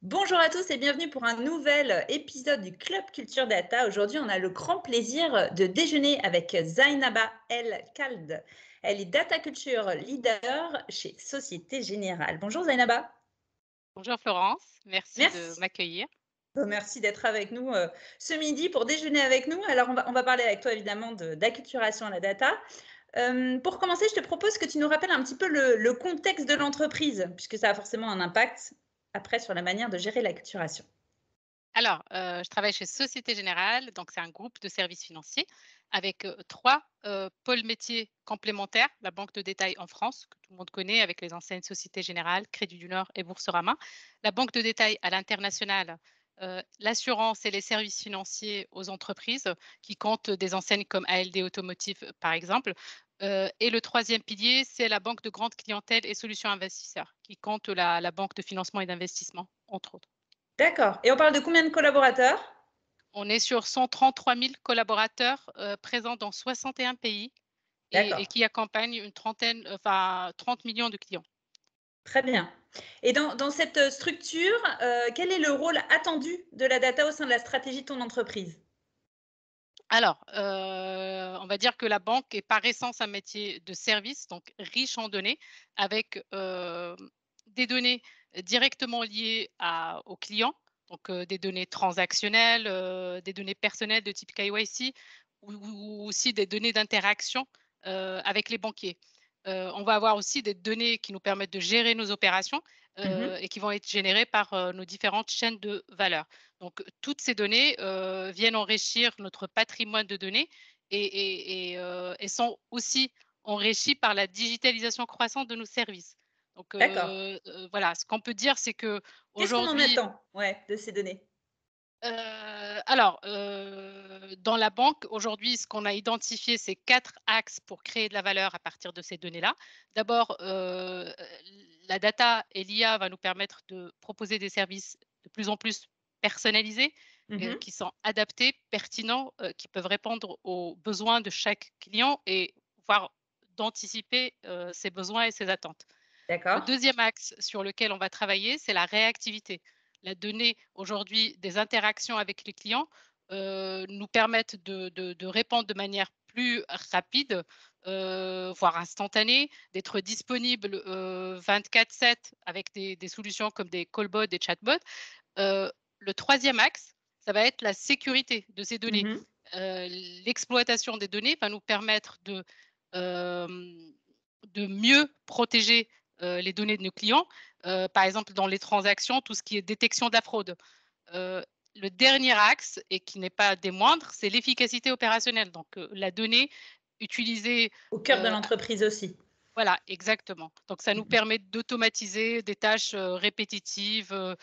Bonjour à tous et bienvenue pour un nouvel épisode du Club Culture Data. Aujourd'hui, on a le grand plaisir de déjeuner avec Zainaba El Khaled. Elle est Data Culture Leader chez Société Générale. Bonjour Zainaba. Bonjour Florence, merci de Merci. m'accueillir. Merci d'être avec nous ce midi pour déjeuner avec nous. Alors, on va parler avec toi évidemment d'acculturation à la data. Pour commencer, je te propose que tu nous rappelles un petit peu le contexte de l'entreprise, puisque ça a forcément un impact après sur la manière de gérer l'acculturation. Alors, je travaille chez Société Générale, donc c'est un groupe de services financiers avec 3 pôles métiers complémentaires. La banque de détail en France, que tout le monde connaît avec les enseignes Société Générale, Crédit du Nord et Boursorama. La banque de détail à l'international, l'assurance et les services financiers aux entreprises qui comptent des enseignes comme ALD Automotive, par exemple. Et le troisième pilier, c'est la banque de grande clientèle et solutions investisseurs qui compte la banque de financement et d'investissement, entre autres. D'accord. Et on parle de combien de collaborateurs? On est sur 133 000 collaborateurs, présents dans 61 pays et D'accord, qui accompagnent une trentaine, enfin 30 millions de clients. très bien. Et dans cette structure, quel est le rôle attendu de la data au sein de la stratégie de ton entreprise? Alors, on va dire que la banque est par essence un métier de service, donc riche en données, avec, des données directement liées aux clients, donc des données transactionnelles, des données personnelles de type KYC ou aussi des données d'interaction, avec les banquiers. On va avoir aussi des données qui nous permettent de gérer nos opérations, Mmh. et qui vont être générées par, nos différentes chaînes de valeur. Donc, toutes ces données, viennent enrichir notre patrimoine de données et sont aussi enrichies par la digitalisation croissante de nos services. Donc, D'accord. voilà, ce qu'on peut dire, c'est Qu'est-ce qu'on en qu'aujourd'hui, attend, ouais, de ces données? alors, dans la banque, aujourd'hui, ce qu'on a identifié, c'est 4 axes pour créer de la valeur à partir de ces données-là. D'abord, la data et l'IA va nous permettre de proposer des services de plus en plus personnalisés, Mmh. qui sont adaptés, pertinents, qui peuvent répondre aux besoins de chaque client et voire d'anticiper, ses besoins et ses attentes. Le D'accord. deuxième axe sur lequel on va travailler, c'est la réactivité. La donnée aujourd'hui des interactions avec les clients nous permettent de répondre de manière plus rapide, voire instantanée, d'être disponible 24/7 avec des solutions comme des callbots, des chatbots. Le troisième axe, ça va être la sécurité de ces données. Mmh. L'exploitation des données va nous permettre de mieux protéger, les données de nos clients, par exemple dans les transactions, tout ce qui est détection de la fraude. Heu, le dernier axe et qui n'est pas des moindres, c'est l'efficacité opérationnelle. Donc, la donnée utilisée, Au cœur de l'entreprise aussi. voilà, exactement. Donc ça nous Mmh. permet d'automatiser des tâches, répétitives,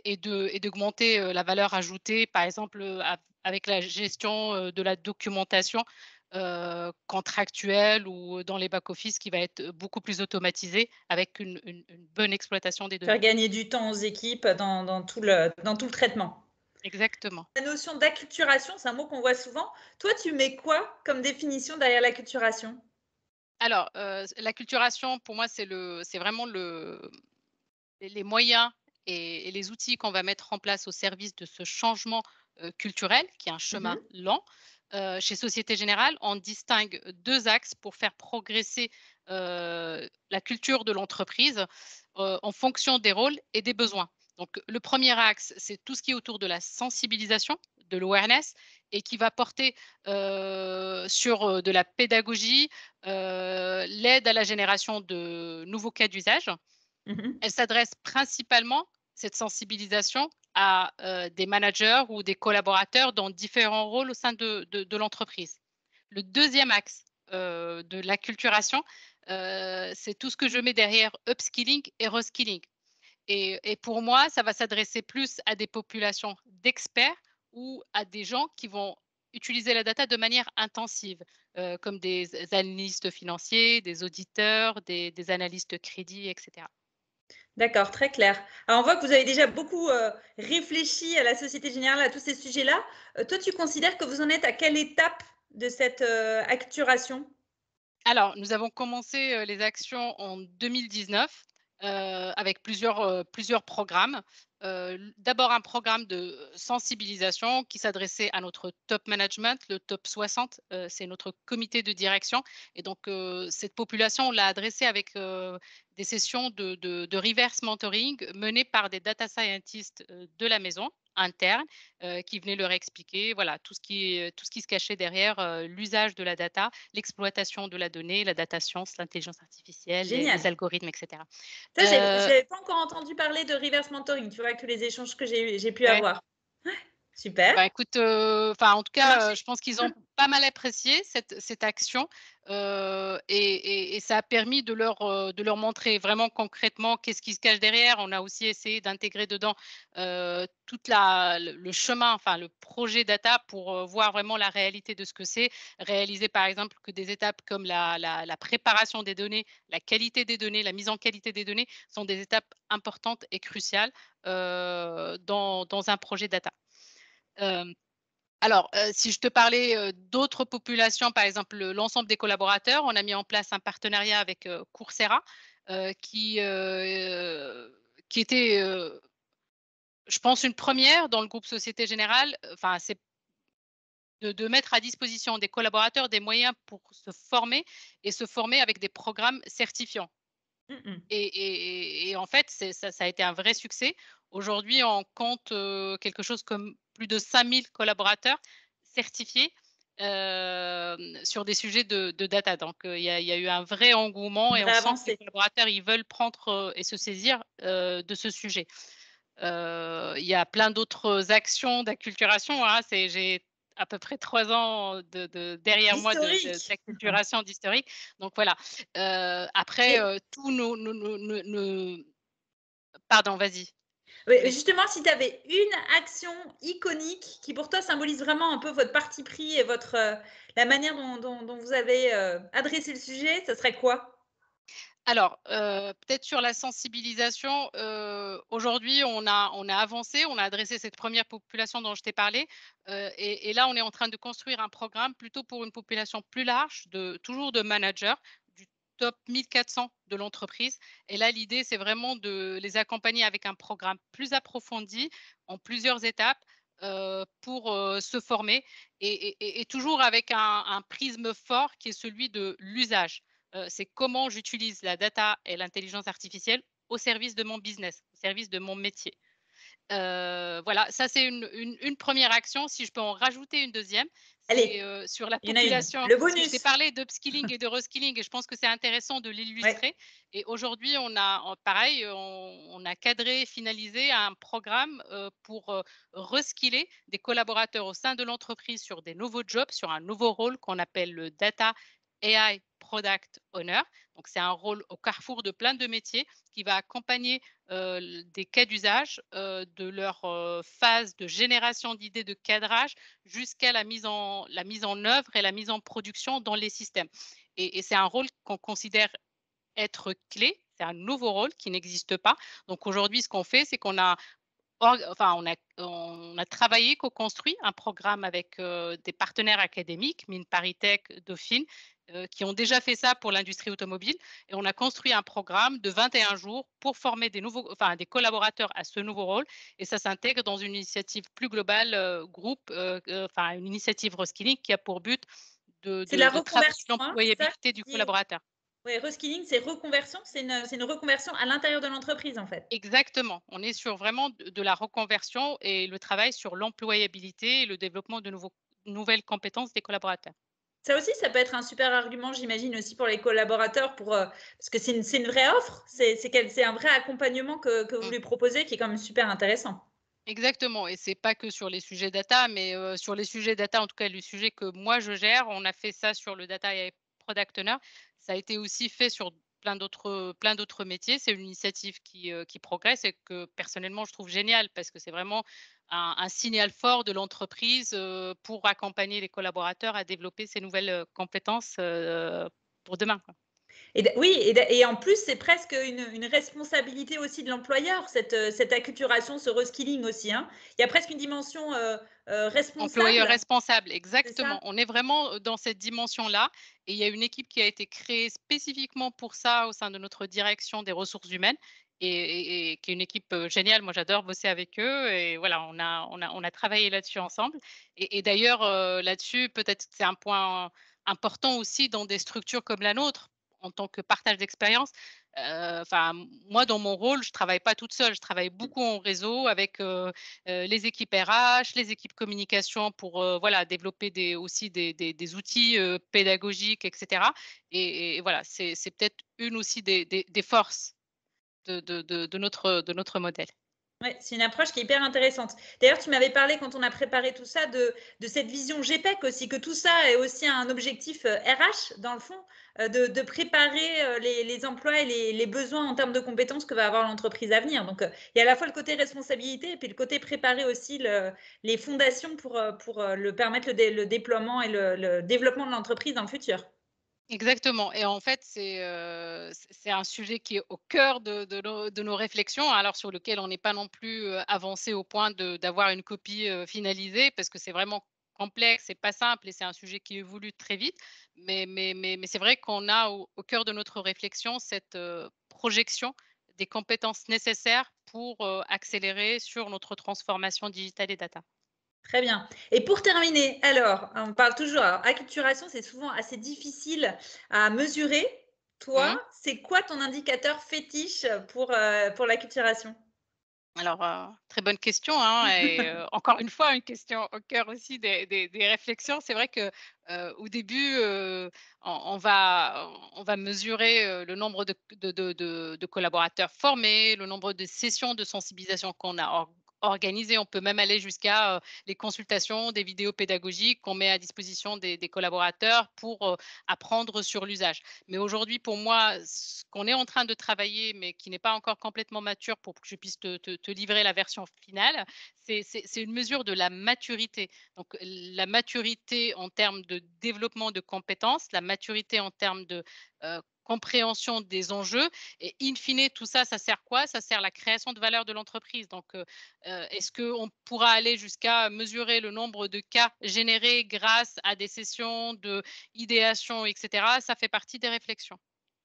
et d'augmenter, la valeur ajoutée, par exemple, avec la gestion, de la documentation, contractuelle ou dans les back office qui va être beaucoup plus automatisée avec une bonne exploitation des Faire données. gagner du temps aux équipes dans tout le traitement. Exactement. La notion d'acculturation, c'est un mot qu'on voit souvent. Toi, tu mets quoi comme définition derrière l'acculturation? Alors, l'acculturation pour moi c'est vraiment les moyens et les outils qu'on va mettre en place au service de ce changement, culturel qui est un chemin Mmh. lent. Chez Société Générale, on distingue 2 axes pour faire progresser, la culture de l'entreprise, en fonction des rôles et des besoins. Donc le premier axe, c'est tout ce qui est autour de la sensibilisation, de l'awareness et qui va porter, sur, de la pédagogie, l'aide à la génération de nouveaux cas d'usage. Mmh. Elle s'adresse principalement, cette sensibilisation, à, des managers ou des collaborateurs dans différents rôles au sein de l'entreprise. Le deuxième axe, de l'acculturation, c'est tout ce que je mets derrière upskilling et reskilling et pour moi, ça va s'adresser plus à des populations d'experts ou à des gens qui vont utiliser la data de manière intensive, comme des analystes financiers, des auditeurs, des analystes crédit et cetera. D'accord, très clair. Alors, on voit que vous avez déjà beaucoup, réfléchi à la Société Générale, à tous ces sujets-là. Toi, tu considères que vous en êtes à quelle étape de cette acculturation? Alors, nous avons commencé, les actions en 2019, avec plusieurs programmes. D'abord un programme de sensibilisation qui s'adressait à notre top management, le top 60, c'est notre comité de direction et donc cette population, on l'a adressée avec, des sessions de reverse mentoring menées par des data scientists, de la maison, internes, qui venaient leur expliquer, voilà, tout ce qui se cachait derrière, l'usage de la data, l'exploitation de la donnée, la data science, l'intelligence artificielle, les Génial. algorithmes, et cetera. Ça, Heu, j'avais pas encore entendu parler de reverse mentoring, tu vois? Avec tous les échanges que j'ai pu ouais. avoir. Super, Bah, écoute, enfin, en tout ça a cas, marché? je pense qu'ils ont pas mal apprécié cette action, et ça a permis de leur montrer vraiment concrètement qu'est-ce qui se cache derrière. On a aussi essayé d'intégrer dedans, toute la le chemin, enfin, le projet data pour, voir vraiment la réalité de ce que c'est. Réaliser, par exemple, que des étapes comme la préparation des données, la qualité des données, la mise en qualité des données sont des étapes importantes et cruciales, dans un projet data. Hem, si je te parlais, d'autres populations, par exemple, l'ensemble des collaborateurs, on a mis en place un partenariat avec, Coursera, heu, qui, heu, qui était, je pense une première dans le groupe Société Générale. Enfin, c'est de mettre à disposition des collaborateurs des moyens pour se former avec des programmes certifiants. Mmh mh. Et en fait, ça a été un vrai succès. Aujourd'hui, on compte, quelque chose comme plus de 5 000 collaborateurs certifiés, sur des sujets de data. Donc, il y a eu un vrai engouement Une et on vraie sent que les avancée. collaborateurs, ils veulent prendre, et se saisir, de ce sujet. Il y a plein d'autres actions d'acculturation, hein. J'ai à peu près 3 ans derrière moi Historique! d'acculturation, d'historique. Donc voilà, après, Et tous nos pardon, vas-y, oui, je laisse. justement, si tu avais une action iconique qui pour toi symbolise vraiment un peu votre parti pris et votre, la manière dont vous avez, adressé le sujet, ça serait quoi? Alors, peut-être sur la sensibilisation, aujourd'hui, on a avancé, on a adressé cette première population dont je t'ai parlé, et là, on est en train de construire un programme plutôt pour une population plus large, toujours de managers, du top 1 400 de l'entreprise. Et là, l'idée, c'est vraiment de les accompagner avec un programme plus approfondi, en plusieurs étapes, pour, se former et toujours avec un prisme fort qui est celui de l'usage. C'est comment j'utilise la data et l'intelligence artificielle au service de mon business, au service de mon métier. Voilà, ça c'est une 1re action. Si je peux en rajouter une deuxième, c'est, Allez, sur la il y en a une. population, Le parce que je t'ai bonus! parlé d'upskilling et de reskilling et je pense que c'est intéressant de Ouais. l'illustrer. Et aujourd'hui, pareil, on a cadré, finalisé un programme, pour, reskiller des collaborateurs au sein de l'entreprise sur des nouveaux jobs, sur un nouveau rôle qu'on appelle le Data AI Product Owner. Donc c'est un rôle au carrefour de plein de métiers qui va accompagner, des cas d'usage, de leur, phase de génération d'idées, de cadrage, jusqu'à la mise en œuvre et la mise en production dans les systèmes. Et c'est un rôle qu'on considère être clé. C'est un nouveau rôle qui n'existe pas. Donc aujourd'hui, ce qu'on fait, c'est qu'on a on a travaillé, co-construit un programme avec, des partenaires académiques, Mines ParisTech, Dauphine, qui ont déjà fait ça pour l'industrie automobile, et on a construit un programme de 21 jours pour former des collaborateurs à ce nouveau rôle, et ça s'intègre dans une initiative plus globale, groupe, une initiative reskilling qui a pour but de C'est de la travailler reconversion, hein, c'est ça? l'employabilité du Qui est collaborateur. ouais, reskilling, c'est reconversion, c'est une reconversion à l'intérieur de l'entreprise, en fait? Exactement. On est sur vraiment de la reconversion et le travail sur l'employabilité et le développement de nouvelles compétences des collaborateurs. Ça aussi, ça peut être un super argument, j'imagine aussi pour les collaborateurs pour, parce que c'est une vraie offre, c'est un vrai accompagnement que vous Mmh. lui proposez qui est quand même super intéressant. Exactement, et c'est pas que sur les sujets data, mais sur les sujets data, en tout cas le sujet que moi je gère, on a fait ça sur le Data AI Product Owner. Ça a été aussi fait sur plein d'autres métiers. C'est une initiative qui progresse et que personnellement je trouve géniale parce que c'est vraiment un signal fort de l'entreprise, pour accompagner les collaborateurs à développer ces nouvelles, compétences, pour demain, quoi. Oui, et en plus, c'est presque une responsabilité aussi de l'employeur, cette acculturation, ce reskilling aussi, hein. Il y a presque une dimension Employeur responsable, responsable, c'est ça? exactement. On est vraiment, dans cette dimension-là et il y a une équipe qui a été créée spécifiquement pour ça au sein de notre direction des ressources humaines et qui est une équipe, géniale. Moi, j'adore bosser avec eux et voilà, on a travaillé là-dessus ensemble et d'ailleurs, là-dessus, peut-être que c'est un point important aussi dans des structures comme la nôtre, en tant que partage d'expérience. Enfin, moi, dans mon rôle, je travaille pas toute seule, je travaille beaucoup en réseau avec, les équipes RH, les équipes communication pour, voilà, développer des outils, pédagogiques et cetera et voilà, c'est peut-être une aussi des forces de notre modèle. Ouais, c'est une approche qui est hyper intéressante. D'ailleurs, tu m'avais parlé quand on a préparé tout ça de cette vision GPEC aussi, que tout ça est aussi un objectif RH dans le fond, de préparer les emplois et les besoins en termes de compétences que va avoir l'entreprise à venir. Donc, il y a à la fois le côté responsabilité et puis le côté préparer aussi les fondations pour le permettre le déploiement et le développement de l'entreprise dans le futur. Exactement et en fait, c'est un sujet qui est au cœur de nos réflexions, alors sur lequel on n'est pas non plus, avancé au point d'avoir une copie, finalisée parce que c'est vraiment complexe, c'est pas simple et c'est un sujet qui évolue très vite. Mais c'est vrai qu'on a au cœur de notre réflexion cette, projection des compétences nécessaires pour, accélérer sur notre transformation digitale et data. Très bien. Et pour terminer, alors, on parle toujours, alors, acculturation, c'est souvent assez difficile à mesurer. Toi, Mmh. c'est quoi ton indicateur fétiche pour l'acculturation? Alors, très bonne question, hein et encore une fois, une question au cœur aussi des réflexions. C'est vrai que, au début, on va mesurer, le nombre de collaborateurs formés, le nombre de sessions de sensibilisation qu'on a organisées. On peut même aller jusqu'à, les consultations, des vidéos pédagogiques qu'on met à disposition des collaborateurs pour, apprendre sur l'usage. Mais aujourd'hui, pour moi, ce qu'on est en train de travailler, mais qui n'est pas encore complètement mature pour que je puisse te livrer la version finale, c'est une mesure de la maturité. Donc, la maturité en termes de développement de compétences, la maturité en termes de compréhension des enjeux et in fine, tout ça, ça sert quoi? Ça sert la création de valeur de l'entreprise. Donc, est-ce qu'on pourra aller jusqu'à mesurer le nombre de cas générés grâce à des sessions de idéation, et cetera? Ça fait partie des réflexions.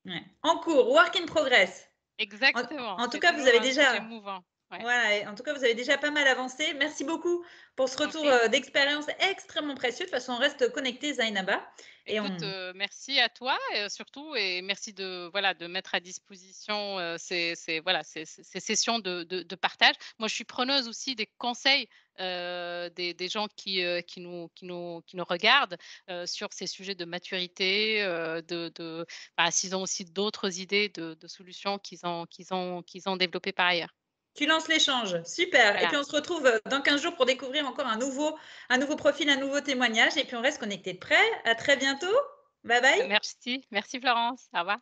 Ouais. En cours, work in progress. En, Exactement, en tout c'est cas, vous toujours avez un sujet déjà, mouvant. Ouais, voilà, en tout cas, vous avez déjà pas mal avancé. Merci beaucoup pour ce je t'en retour prie. d'expérience extrêmement précieux. De toute façon, on reste connecté, Zainaba. Et Écoute, on, merci à toi, surtout et merci de mettre à disposition, ces sessions de partage. Moi, je suis preneuse aussi des conseils, des gens qui nous regardent, sur ces sujets de maturité, s'ils ont aussi d'autres idées de solutions qu'ils ont développées par ailleurs. tu lances l'échange. Super. Et Voilà. puis, on se retrouve dans 15 jours pour découvrir encore un nouveau profil, un nouveau témoignage. Et puis, on reste connecté de près. À très bientôt. Bye bye. Merci Florence. Au revoir.